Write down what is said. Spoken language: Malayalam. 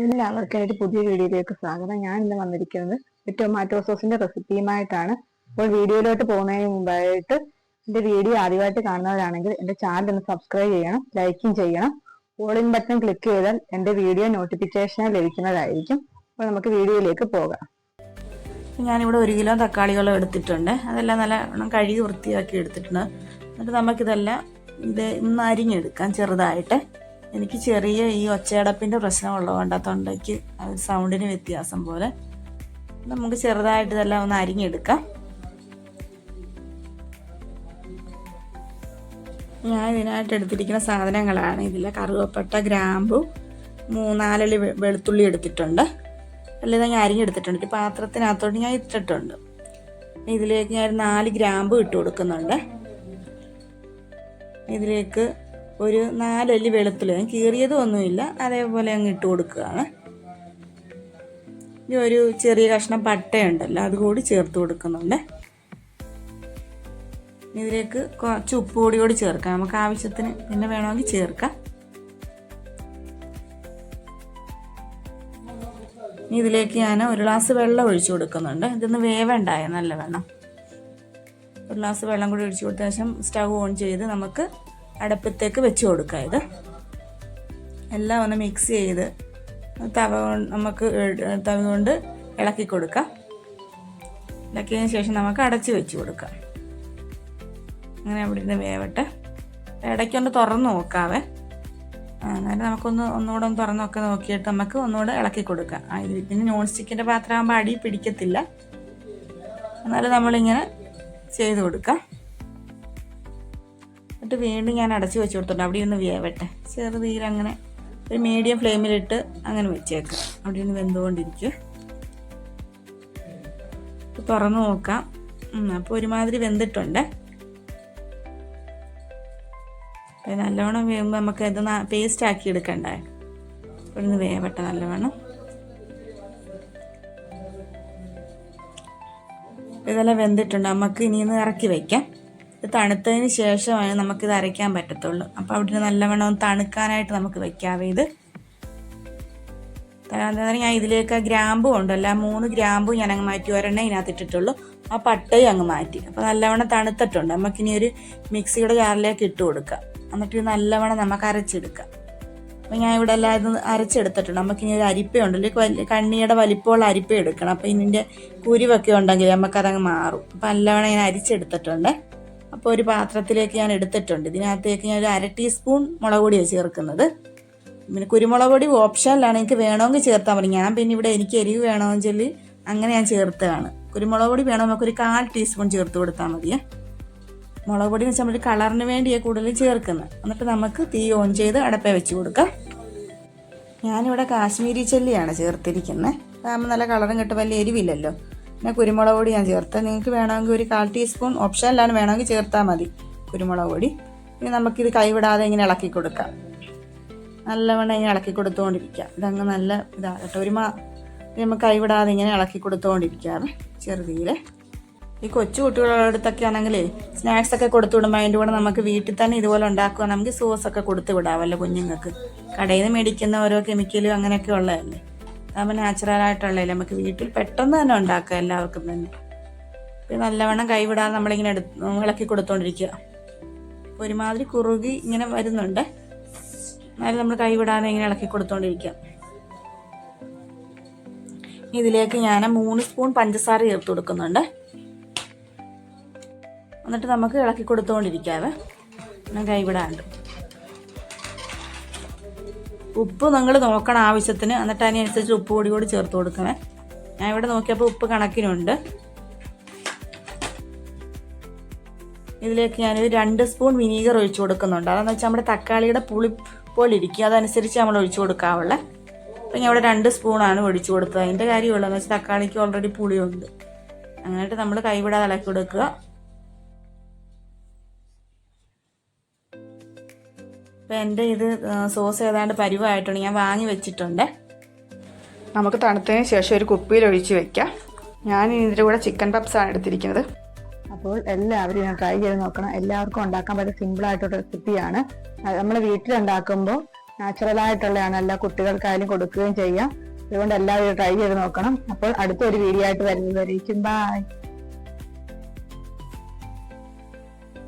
എല്ലാവർക്കായിട്ട് പുതിയ വീഡിയോയിലേക്ക് സ്വാഗതം. ഞാൻ ഇന്ന് വന്നിരിക്കുന്നത് ഒരു ടൊമാറ്റോ സോസിന്റെ റെസിപ്പിയുമായിട്ടാണ്. അപ്പോൾ വീഡിയോയിലോട്ട് പോകുന്നതിന് മുമ്പായിട്ട് എന്റെ വീഡിയോ ആദ്യമായിട്ട് കാണുന്നവരാണെങ്കിൽ എന്റെ ചാനൽ ഒന്ന് സബ്സ്ക്രൈബ് ചെയ്യണം, ലൈക്കും ചെയ്യണം. ഓൾ ഇൻ ബട്ടൺ ക്ലിക്ക് ചെയ്താൽ എന്റെ വീഡിയോ നോട്ടിഫിക്കേഷൻ ലഭിക്കുന്നതായിരിക്കും. അപ്പോൾ നമുക്ക് വീഡിയോയിലേക്ക് പോകാം. ഞാനിവിടെ 1 കിലോ തക്കാളികളും എടുത്തിട്ടുണ്ട്. അതെല്ലാം നല്ല കഴുകി വൃത്തിയാക്കി എടുത്തിട്ടുണ്ട്. എന്നിട്ട് നമുക്കിതെല്ലാം ഇന്ന് അരിഞ്ഞെടുക്കാം ചെറുതായിട്ട്. എനിക്ക് ചെറിയ ഈ ഒച്ചയടപ്പിൻ്റെ പ്രശ്നമുള്ളതുകൊണ്ട് തൊണ്ടയ്ക്ക് സൗണ്ടിന് വ്യത്യാസം പോലെ നമുക്ക് ചെറുതായിട്ട് ഇതെല്ലാം ഒന്ന് അരിഞ്ഞെടുക്കാം. ഞാൻ ഇതിനായിട്ട് എടുത്തിരിക്കുന്ന സാധനങ്ങളാണ് ഇതിലെ കറുവപ്പട്ട, ഗ്രാമ്പു, 3-4 അല്ലി വെളുത്തുള്ളി എടുത്തിട്ടുണ്ട്. എല്ലാം ഞാൻ അരിഞ്ഞെടുത്തിട്ടുണ്ട്. ഒരു പാത്രത്തിനകത്തോട്ട് ഞാൻ ഇട്ടിട്ടുണ്ട്. ഇതിലേക്ക് ഞാൻ 4 ഗ്രാമ്പു ഇട്ട് കൊടുക്കുന്നുണ്ട്. ഇതിലേക്ക് ഒരു 4 അല്ലി വെളുത്തുള്ളി, കീറിയതും ഒന്നുമില്ല, അതേപോലെ അങ്ങ് ഇട്ട് കൊടുക്കുകയാണ്. ഇനി ഒരു ചെറിയ കഷ്ണം പട്ടയുണ്ടല്ലോ അതുകൂടി ചേർത്ത് കൊടുക്കുന്നുണ്ട്. ഇതിലേക്ക് കുറച്ച് ഉപ്പ് കൂടി ചേർക്കാം. നമുക്ക് ആവശ്യത്തിന് പിന്നെ വേണമെങ്കിൽ ചേർക്കാം. ഇതിലേക്ക് ഞാൻ 1 ഗ്ലാസ് വെള്ളം ഒഴിച്ചു കൊടുക്കുന്നുണ്ട്. ഇതൊന്ന് വേവണ്ടായ നല്ല വെള്ളം. 1 ഗ്ലാസ് വെള്ളം കൂടി ഒഴിച്ചു കൊടുത്ത ശേഷം സ്റ്റൗ ഓൺ ചെയ്ത് നമുക്ക് അടുപ്പത്തേക്ക് വെച്ച് കൊടുക്കാം. ഇത് എല്ലാം ഒന്ന് മിക്സ് ചെയ്ത് നമുക്ക് തവ കൊണ്ട് ഇളക്കി കൊടുക്കാം. ഇളക്കിയതിന് ശേഷം നമുക്ക് അടച്ച് വെച്ച് കൊടുക്കാം. അങ്ങനെ അവിടെ ഇരുന്ന് വേവട്ടെ. ഇടയ്ക്കൊന്ന് തുറന്ന് നോക്കാവേ. അങ്ങനെ ഒന്നുകൂടെ ഒന്ന് തുറന്നൊക്കെ നോക്കിയിട്ട് നമുക്ക് ഒന്നുകൂടെ ഇളക്കി കൊടുക്കാം. ഇത് പിന്നെ നോൺ സ്റ്റിക്കിൻ്റെ പാത്രമാകുമ്പോൾ അടി പിടിക്കത്തില്ല. എന്നാലും നമ്മളിങ്ങനെ ചെയ്ത് കൊടുക്കാം. എന്നിട്ട് വീണ്ടും ഞാൻ അടച്ച് വെച്ച് കൊടുത്തിട്ടുണ്ട്. അവിടെ ഒന്ന് വേവട്ടെ. ചെറുതീരങ്ങനെ ഒരു മീഡിയം ഫ്ലെയിമിലിട്ട് അങ്ങനെ വെച്ചേക്കാം. അവിടെ ഒന്ന് വെന്തുകൊണ്ടിരിക്കുക. തുറന്ന് നോക്കാം. അപ്പോൾ ഒരുമാതിരി വെന്തിട്ടുണ്ട്. നല്ലവണ്ണം വേവുമ്പോൾ നമുക്ക് ഇത് പേസ്റ്റ് ആക്കി എടുക്കണ്ടേ. ഇവിടെ നിന്ന് വേവട്ടെ നല്ലവണ്ണം. ഇതെല്ലാം വെന്തിട്ടുണ്ട്. നമുക്ക് ഇനിയൊന്ന് ഇറക്കി വയ്ക്കാം. ഇത് തണുത്തതിന് ശേഷമാണ് നമുക്കിത് അരയ്ക്കാൻ പറ്റത്തുള്ളൂ. അപ്പോൾ അവിടെ നല്ലവണ്ണം ഒന്ന് തണുക്കാനായിട്ട് നമുക്ക് വെക്കാവേ. ഇത് ഞാൻ ഇതിലേക്ക് ഗ്രാമ്പും ഉണ്ടല്ലോ, 3 ഗ്രാമ്പും ഞാൻ അങ്ങ് മാറ്റി, 1 ഇതിനകത്ത് ഇട്ടിട്ടുള്ളൂ. ആ പട്ടയും അങ്ങ് മാറ്റി. അപ്പോൾ നല്ലവണ്ണം തണുത്തിട്ടുണ്ട്. നമുക്കിനി ഒരു മിക്സിയുടെ ജാറിലേക്ക് ഇട്ട് കൊടുക്കാം. എന്നിട്ട് നല്ലവണ്ണം നമുക്ക് അരച്ചെടുക്കാം. അപ്പോൾ ഞാൻ ഇവിടെ എല്ലാം ഇത് അരച്ചെടുത്തിട്ടുണ്ട്. നമുക്കിനി ഒരു അരിപ്പയുണ്ടല്ലോ, കണ്ണിയുടെ വലിപ്പമുള്ള അരിപ്പ എടുക്കണം. അപ്പോൾ ഇതിൻ്റെ കുരുവൊക്കെ ഉണ്ടെങ്കിൽ നമുക്കതങ്ങ് മാറും. അപ്പോൾ നല്ലവണ്ണം ഞാൻ അരിച്ചെടുത്തിട്ടുണ്ട്. അപ്പോൾ ഒരു പാത്രത്തിലേക്ക് ഞാൻ എടുത്തിട്ടുണ്ട്. ഇതിനകത്തേക്ക് ഞാൻ ഒരു 1/2 ടീസ്പൂൺ മുളക് പൊടിയാണ് ചേർക്കുന്നത്. പിന്നെ കുരുമുളക് പൊടി ഓപ്ഷനിലാണ്, എനിക്ക് വേണമെങ്കിൽ ചേർത്താൽ മതി. ഞാൻ പിന്നെ ഇവിടെ എനിക്ക് എരിവ് വേണമെങ്കിൽ അങ്ങനെ ഞാൻ ചേർത്തതാണ്. കുരുമുളക് പൊടി വേണം നമുക്കൊരു 1/4 ടീസ്പൂൺ ചേർത്ത് കൊടുത്താൽ മതിയേ. മുളക് പൊടി വെച്ചാൽ നമ്മൾ കളറിന് വേണ്ടിയാണ് കൂടുതൽ ചേർക്കുന്നത്. എന്നിട്ട് നമുക്ക് തീ ഓൺ ചെയ്ത് അടപ്പേ വെച്ച് കൊടുക്കാം. ഞാനിവിടെ കാശ്മീരി ചില്ലിയാണ് ചേർത്തിരിക്കുന്നത്. അതാകുമ്പോൾ നല്ല കളറും കിട്ടും, വലിയ എരിവില്ലല്ലോ. പിന്നെ കുരുമുളക് പൊടി ഞാൻ ചേർത്ത്. നിങ്ങൾക്ക് വേണമെങ്കിൽ ഒരു 1/4 ടീസ്പൂൺ ഓപ്ഷനിലാണ്, വേണമെങ്കിൽ ചേർത്താൽ മതി കുരുമുളക് പൊടി. ഇനി നമുക്കിത് കൈവിടാതെ ഇങ്ങനെ ഇളക്കി കൊടുക്കാം. നല്ലവണ്ണം ഇങ്ങനെ ഇളക്കി കൊടുത്തുകൊണ്ടിരിക്കുക. ഇതങ്ങ് നല്ല ഇതാകട്ടെ. നമുക്ക് കൈവിടാതെ ഇങ്ങനെ ഇളക്കി കൊടുത്തുകൊണ്ടിരിക്കാറ് ചെറുതീയിൽ. ഈ കൊച്ചു കുട്ടികളുടെ അടുത്തൊക്കെ ആണെങ്കിലേ സ്നാക്സൊക്കെ കൊടുത്തു വിടുമ്പോൾ അതിൻ്റെ കൂടെ നമുക്ക് വീട്ടിൽ തന്നെ ഇതുപോലെ ഉണ്ടാക്കുക. നമുക്ക് സോസൊക്കെ കൊടുത്തു വിടാമല്ലോ കുഞ്ഞുങ്ങൾക്ക്. കടയിൽ നിന്ന് മേടിക്കുന്ന ഓരോ കെമിക്കലും അങ്ങനെയൊക്കെ ഉള്ളതല്ലേ. അതാകുമ്പോൾ നാച്ചുറലായിട്ടുള്ളതല്ലേ, നമുക്ക് വീട്ടിൽ പെട്ടെന്ന് തന്നെ ഉണ്ടാക്കുക എല്ലാവർക്കും തന്നെ. പിന്നെ നല്ലവണ്ണം കൈവിടാതെ നമ്മളിങ്ങനെ ഇളക്കി കൊടുത്തുകൊണ്ടിരിക്കുക. ഒരുമാതിരി കുറുകി ഇങ്ങനെ വരുന്നുണ്ട്. എന്നാലും നമ്മൾ കൈവിടാതെ ഇങ്ങനെ ഇളക്കി കൊടുത്തുകൊണ്ടിരിക്കുക. ഇതിലേക്ക് ഞാൻ 3 സ്പൂൺ പഞ്ചസാര ചേർത്ത് കൊടുക്കുന്നുണ്ട്. എന്നിട്ട് നമുക്ക് ഇളക്കി കൊടുത്തുകൊണ്ടിരിക്കാതെ കൈവിടാണ്ട്. ഉപ്പ് നിങ്ങൾ നോക്കണം ആവശ്യത്തിന്. എന്നിട്ട് അതിനനുസരിച്ച് ഉപ്പ് കൂടി ചേർത്ത് കൊടുക്കണേ. ഞാൻ ഇവിടെ നോക്കിയപ്പോൾ ഉപ്പ് കണക്കിനുണ്ട്. ഇതിലേക്ക് ഞാനൊരു 2 സ്പൂൺ വിനീഗർ ഒഴിച്ചു കൊടുക്കുന്നുണ്ട്. അതെന്ന് വെച്ചാൽ നമ്മുടെ തക്കാളിയുടെ പുളി പോലെ ഇരിക്കും, അതനുസരിച്ച് നമ്മൾ ഒഴിച്ചു കൊടുക്കാവുള്ളേ. അപ്പം ഞാൻ ഇവിടെ 2 സ്പൂണാണ് ഒഴിച്ചു കൊടുത്തത്. അതിൻ്റെ കാര്യമുള്ളതെന്ന് വെച്ചാൽ തക്കാളിക്ക് ഓൾറെഡി പുളിയുണ്ട്. അങ്ങനെയായിട്ട് നമ്മൾ കൈവിടാതെ ഇളക്കി കൊടുക്കുക. അപ്പം എൻ്റെ ഇത് സോസ് ഏതാണ്ട് പരിവായിട്ടുണ്ട്. ഞാൻ വാങ്ങി വെച്ചിട്ടുണ്ട്. നമുക്ക് തണുത്തതിന് ശേഷം ഒരു കുപ്പിയിൽ ഒഴിച്ച് വെക്കാം. ഞാൻ ഇതിൻ്റെ കൂടെ ചിക്കൻ പപ്സാണ് എടുത്തിരിക്കുന്നത്. അപ്പോൾ എല്ലാവരും ഞാൻ ട്രൈ ചെയ്ത് നോക്കണം. എല്ലാവർക്കും ഉണ്ടാക്കാൻ പറ്റിയ സിമ്പിൾ ആയിട്ടുള്ള റെസിപ്പിയാണ്. നമ്മൾ വീട്ടിലുണ്ടാക്കുമ്പോൾ നാച്ചുറൽ ആയിട്ടുള്ളതാണ്, എല്ലാ കുട്ടികൾക്കായാലും കൊടുക്കുകയും ചെയ്യാം. അതുകൊണ്ട് എല്ലാവരും ട്രൈ ചെയ്ത് നോക്കണം. അപ്പോൾ അടുത്തൊരു വീഡിയോ ആയിട്ട് വരുന്നതായിരിക്കും. ബൈ.